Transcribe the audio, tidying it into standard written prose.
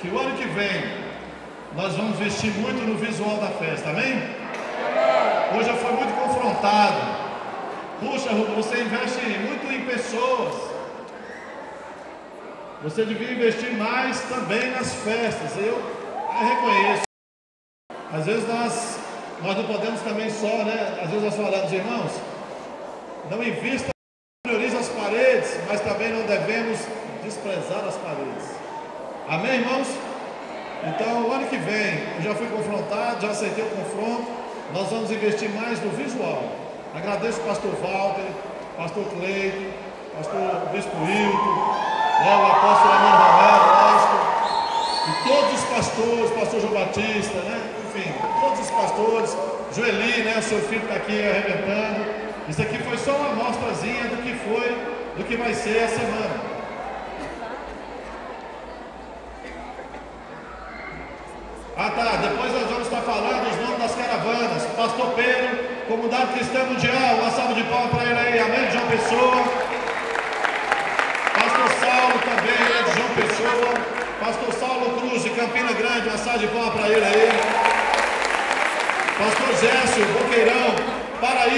que o ano que vem nós vamos investir muito no visual da festa, amém? Hoje eu fui muito confrontado. Puxa, Rubem, você investe muito em pessoas. Você devia investir mais também nas festas. Eu reconheço. Às vezes nós não podemos também só, né? Às vezes nós falamos, irmãos, não invista, priorize as paredes, mas também não devemos desprezar as paredes. Amém, irmãos? Então, o ano que vem, eu já fui confrontado, já aceitei o confronto. Nós vamos investir mais no visual. Agradeço o pastor Walter, pastor Cleito, pastor Bispo Hilton, o apóstolo Amaro Romero, lógico, e todos os pastores, pastor João Batista, né? Enfim, todos os pastores, Joeli, né? O seu filho está aqui arrebentando. Isso aqui foi só uma amostrazinha do que vai ser a semana. Ah tá, depois nós vamos estar falando os nomes das caravanas. Pastor Pedro, Comunidade Cristã Mundial, uma salva de palmas para ele aí, amém, João Pessoa. Pastor Saulo também, ele é de João Pessoa. Pastor Saulo Cruz, de Campina Grande, uma salva de palmas para ele aí. Pastor Gércio Boqueirão, Paraíba.